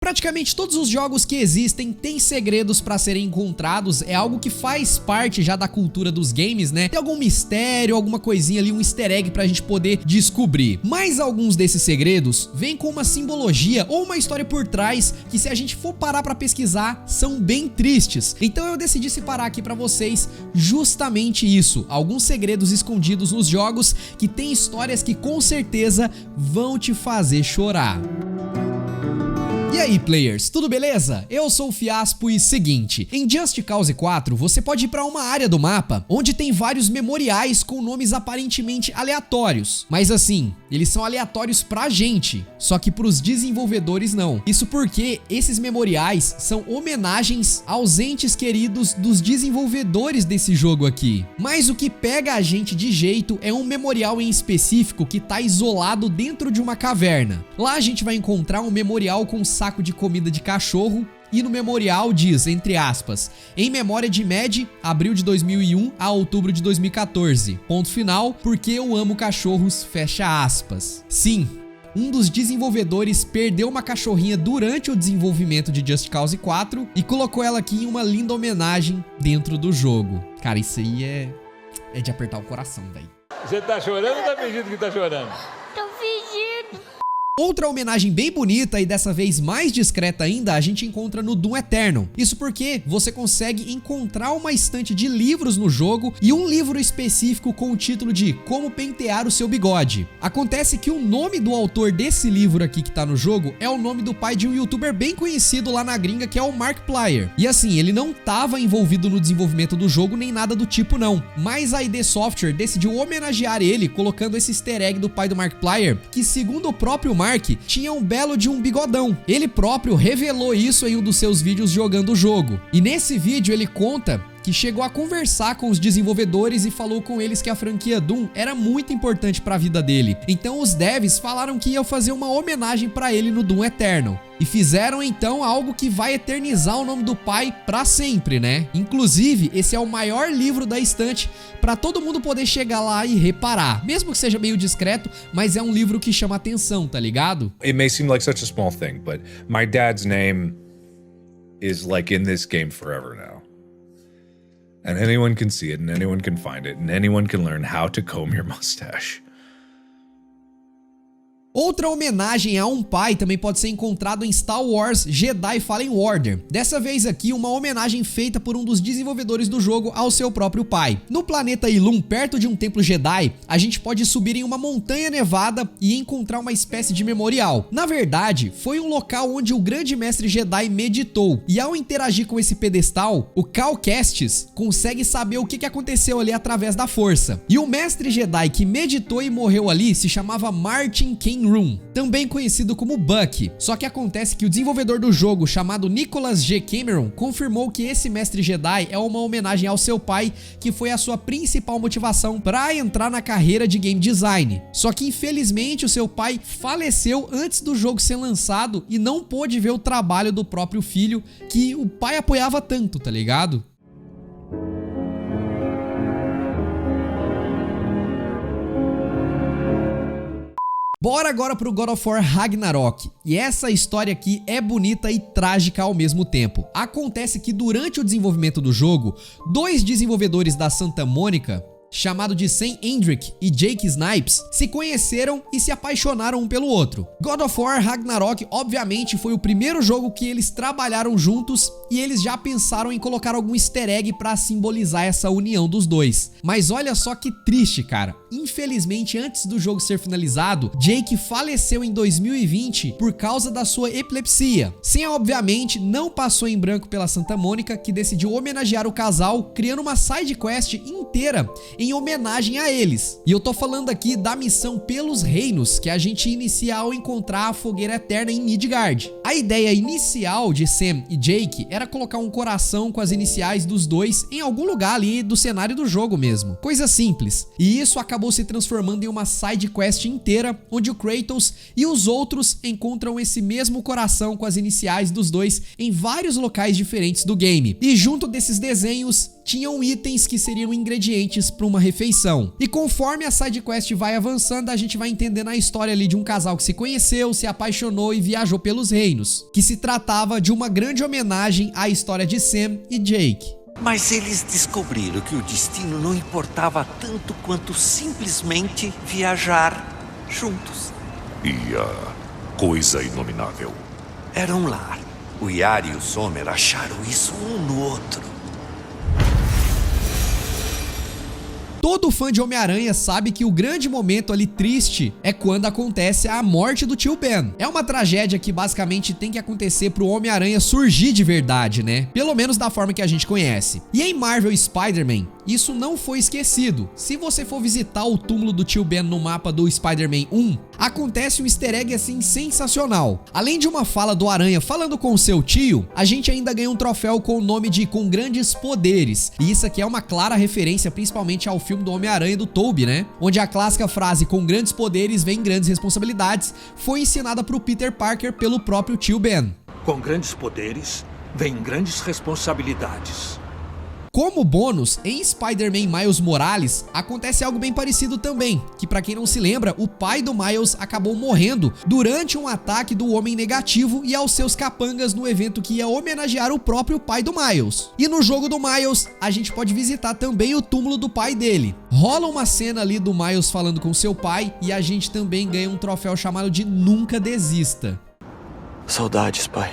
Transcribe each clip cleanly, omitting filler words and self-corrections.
Praticamente todos os jogos que existem têm segredos para serem encontrados, é algo que faz parte já da cultura dos games, né? Tem algum mistério, alguma coisinha ali, um easter egg pra gente poder descobrir. Mas alguns desses segredos vêm com uma simbologia ou uma história por trás que, se a gente for parar pra pesquisar, são bem tristes. Então eu decidi separar aqui pra vocês justamente isso, alguns segredos escondidos nos jogos que tem histórias que com certeza vão te fazer chorar. E aí, players, tudo beleza? Eu sou o Fiaspo e seguinte, em Just Cause 4 você pode ir pra uma área do mapa onde tem vários memoriais com nomes aparentemente aleatórios, mas assim, eles são aleatórios pra gente, só que pros desenvolvedores não. Isso porque esses memoriais são homenagens aos entes queridos dos desenvolvedores desse jogo aqui. Mas o que pega a gente de jeito é um memorial em específico que tá isolado dentro de uma caverna. Lá a gente vai encontrar um memorial com saco de comida de cachorro e no memorial diz, entre aspas, em memória de Mad, abril de 2001 a outubro de 2014, ponto final, porque eu amo cachorros, fecha aspas. Sim, um dos desenvolvedores perdeu uma cachorrinha durante o desenvolvimento de Just Cause 4 e colocou ela aqui em uma linda homenagem dentro do jogo. Cara, isso aí é de apertar o coração, velho. Você tá chorando ou tá fingindo que tá chorando? Tô fingindo. Outra homenagem bem bonita e dessa vez mais discreta ainda a gente encontra no Doom Eternal. Isso porque você consegue encontrar uma estante de livros no jogo e um livro específico com o título de Como Pentear o Seu Bigode. Acontece que o nome do autor desse livro aqui que tá no jogo é o nome do pai de um youtuber bem conhecido lá na gringa, que é o Markiplier. E assim, ele não tava envolvido no desenvolvimento do jogo nem nada do tipo não, mas a ID Software decidiu homenagear ele colocando esse easter egg do pai do Markiplier, que segundo o próprio Mark, tinha um belo de um bigodão. Ele próprio revelou isso em um dos seus vídeos jogando o jogo. E nesse vídeo ele conta que chegou a conversar com os desenvolvedores e falou com eles que a franquia Doom era muito importante para a vida dele. Então os devs falaram que iam fazer uma homenagem para ele no Doom Eternal. E fizeram então algo que vai eternizar o nome do pai para sempre, né? Inclusive, esse é o maior livro da estante para todo mundo poder chegar lá e reparar. Mesmo que seja meio discreto, mas é um livro que chama atenção, tá ligado? It may seem like such a small thing, but my dad's name is like in this game forever now. And anyone can see it, and anyone can find it, and anyone can learn how to comb your mustache. Outra homenagem a um pai também pode ser encontrado em Star Wars Jedi Fallen Order. Dessa vez aqui, uma homenagem feita por um dos desenvolvedores do jogo ao seu próprio pai. No planeta Ilum, perto de um templo Jedi, a gente pode subir em uma montanha nevada e encontrar uma espécie de memorial. Na verdade, foi um local onde o grande mestre Jedi meditou. E ao interagir com esse pedestal, o Cal Kestis consegue saber o que aconteceu ali através da força. E o mestre Jedi que meditou e morreu ali se chamava Martin Ken Room, também conhecido como Buck. Só que acontece que o desenvolvedor do jogo, chamado Nicholas G. Cameron, confirmou que esse mestre Jedi é uma homenagem ao seu pai, que foi a sua principal motivação para entrar na carreira de game design. Só que infelizmente o seu pai faleceu antes do jogo ser lançado e não pôde ver o trabalho do próprio filho, que o pai apoiava tanto, tá ligado? Bora agora pro God of War Ragnarok. E essa história aqui é bonita e trágica ao mesmo tempo. Acontece que durante o desenvolvimento do jogo, dois desenvolvedores da Santa Mônica, chamado de Sam Hendrick e Jake Snipes, se conheceram e se apaixonaram um pelo outro. God of War Ragnarok obviamente foi o primeiro jogo que eles trabalharam juntos e eles já pensaram em colocar algum easter egg pra simbolizar essa união dos dois. Mas olha só que triste, cara. Infelizmente, antes do jogo ser finalizado, Jake faleceu em 2020 por causa da sua epilepsia. Sam obviamente não passou em branco pela Santa Mônica, que decidiu homenagear o casal, criando uma side quest inteira em homenagem a eles. E eu tô falando aqui da missão pelos reinos que a gente inicia ao encontrar a fogueira eterna em Midgard. A ideia inicial de Sam e Jake era colocar um coração com as iniciais dos dois em algum lugar ali do cenário do jogo mesmo. Coisa simples. E isso acabou se transformando em uma side quest inteira, onde o Kratos e os outros encontram esse mesmo coração com as iniciais dos dois em vários locais diferentes do game. E junto desses desenhos tinham itens que seriam ingredientes para numa refeição. E conforme a sidequest vai avançando, a gente vai entendendo a história ali de um casal que se conheceu, se apaixonou e viajou pelos reinos, que se tratava de uma grande homenagem à história de Sam e Jake. Mas eles descobriram que o destino não importava tanto quanto simplesmente viajar juntos. E a coisa inominável? Era um lar. O Yari e o Sommer acharam isso um no outro. Todo fã de Homem-Aranha sabe que o grande momento ali triste é quando acontece a morte do tio Ben. É uma tragédia que basicamente tem que acontecer pro Homem-Aranha surgir de verdade, né? Pelo menos da forma que a gente conhece. E em Marvel Spider-Man, isso não foi esquecido. Se você for visitar o túmulo do tio Ben no mapa do Spider-Man 1, acontece um easter egg assim sensacional. Além de uma fala do Aranha falando com o seu tio, a gente ainda ganha um troféu com o nome de Com Grandes Poderes. E isso aqui é uma clara referência principalmente ao filme do Homem-Aranha do Tobey, né? Onde a clássica frase "com grandes poderes vem grandes responsabilidades" foi ensinada pro Peter Parker pelo próprio tio Ben. Com grandes poderes vem grandes responsabilidades. Como bônus, em Spider-Man Miles Morales, acontece algo bem parecido também, que pra quem não se lembra, o pai do Miles acabou morrendo durante um ataque do Homem Negativo e aos seus capangas no evento que ia homenagear o próprio pai do Miles. E no jogo do Miles, a gente pode visitar também o túmulo do pai dele. Rola uma cena ali do Miles falando com seu pai e a gente também ganha um troféu chamado de Nunca Desista. Saudades, pai.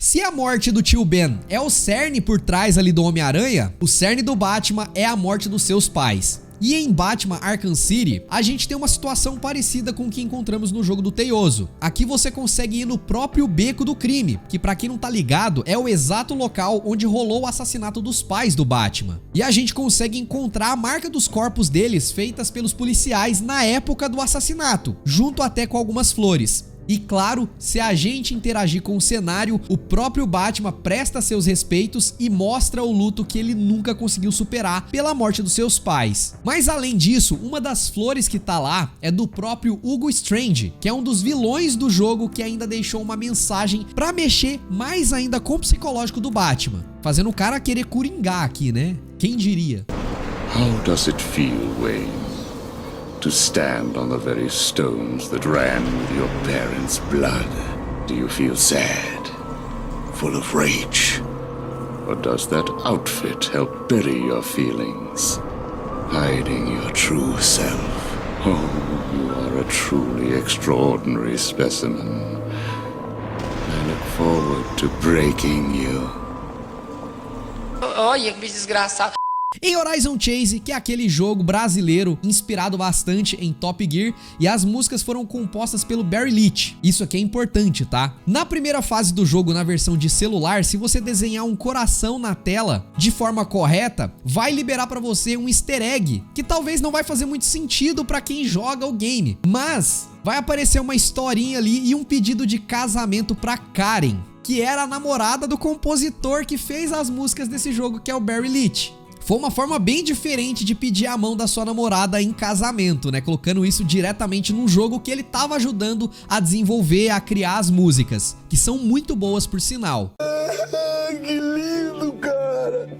Se a morte do tio Ben é o cerne por trás ali do Homem-Aranha, o cerne do Batman é a morte dos seus pais. E em Batman Arkham City, a gente tem uma situação parecida com o que encontramos no jogo do Teioso. Aqui você consegue ir no próprio beco do crime, que pra quem não tá ligado, é o exato local onde rolou o assassinato dos pais do Batman. E a gente consegue encontrar a marca dos corpos deles feitas pelos policiais na época do assassinato, junto até com algumas flores. E claro, se a gente interagir com o cenário, o próprio Batman presta seus respeitos e mostra o luto que ele nunca conseguiu superar pela morte dos seus pais. Mas além disso, uma das flores que tá lá é do próprio Hugo Strange, que é um dos vilões do jogo que ainda deixou uma mensagem pra mexer mais ainda com o psicológico do Batman, fazendo o cara querer coringar aqui, né? Quem diria? How does it feel, Wayne? To stand on the very stones that ran with your parents' blood? Do you feel sad? Full of rage? Or does that outfit help bury your feelings? Hiding your true self? Oh, you are a truly extraordinary specimen. I look forward to breaking you. Olha que bicho desgraçado. Em Horizon Chase, que é aquele jogo brasileiro inspirado bastante em Top Gear, e as músicas foram compostas pelo Barry Leitch. Isso aqui é importante, tá? Na primeira fase do jogo, na versão de celular, se você desenhar um coração na tela de forma correta, vai liberar pra você um easter egg, que talvez não vai fazer muito sentido pra quem joga o game, mas vai aparecer uma historinha ali e um pedido de casamento pra Karen, que era a namorada do compositor que fez as músicas desse jogo, que é o Barry Leitch. Foi uma forma bem diferente de pedir a mão da sua namorada em casamento, né? Colocando isso diretamente num jogo que ele tava ajudando a desenvolver, a criar as músicas, que são muito boas por sinal. Que lindo, cara!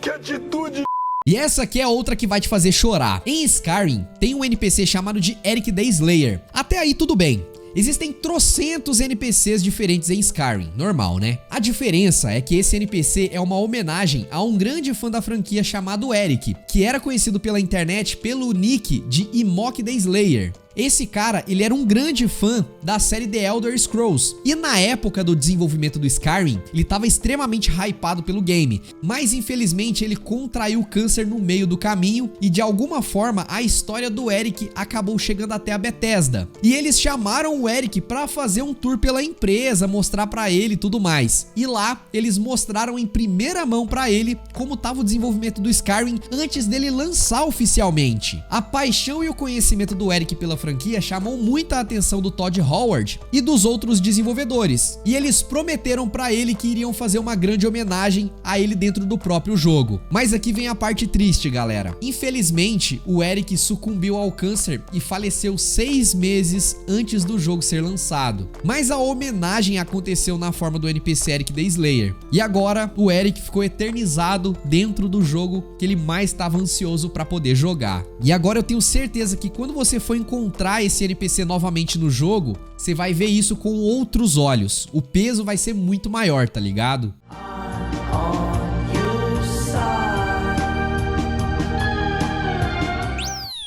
Que atitude! E essa aqui é outra que vai te fazer chorar. Em Skyrim, tem um NPC chamado de Eric the Slayer. Até aí tudo bem. Existem trocentos NPCs diferentes em Skyrim, normal, né? A diferença é que esse NPC é uma homenagem a um grande fã da franquia chamado Eric, que era conhecido pela internet pelo nick de Imok the Slayer. Esse cara, ele era um grande fã da série The Elder Scrolls, e na época do desenvolvimento do Skyrim, ele estava extremamente hypado pelo game, mas infelizmente ele contraiu câncer no meio do caminho, e de alguma forma a história do Eric acabou chegando até a Bethesda. E eles chamaram o Eric para fazer um tour pela empresa, mostrar para ele e tudo mais. E lá, eles mostraram em primeira mão para ele como estava o desenvolvimento do Skyrim antes dele lançar oficialmente. A paixão e o conhecimento do Eric pela franquia chamou muita atenção do Todd Howard e dos outros desenvolvedores, e eles prometeram pra ele que iriam fazer uma grande homenagem a ele dentro do próprio jogo. Mas aqui vem a parte triste, galera. Infelizmente, o Eric sucumbiu ao câncer e faleceu 6 meses antes do jogo ser lançado. Mas a homenagem aconteceu na forma do NPC Eric the Slayer. E agora o Eric ficou eternizado dentro do jogo que ele mais estava ansioso para poder jogar. E agora eu tenho certeza que quando você for encontrar esse NPC novamente no jogo, você vai ver isso com outros olhos. O peso vai ser muito maior, tá ligado?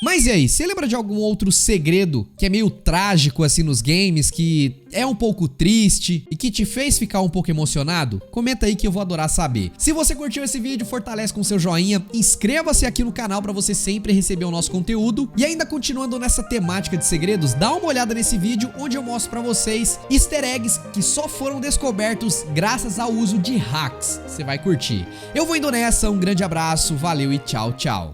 Mas e aí, você lembra de algum outro segredo que é meio trágico assim nos games, que é um pouco triste e que te fez ficar um pouco emocionado? Comenta aí que eu vou adorar saber. Se você curtiu esse vídeo, fortalece com seu joinha, inscreva-se aqui no canal para você sempre receber o nosso conteúdo. E ainda continuando nessa temática de segredos, dá uma olhada nesse vídeo onde eu mostro para vocês easter eggs que só foram descobertos graças ao uso de hacks. Você vai curtir. Eu vou indo nessa, um grande abraço, valeu e tchau, tchau.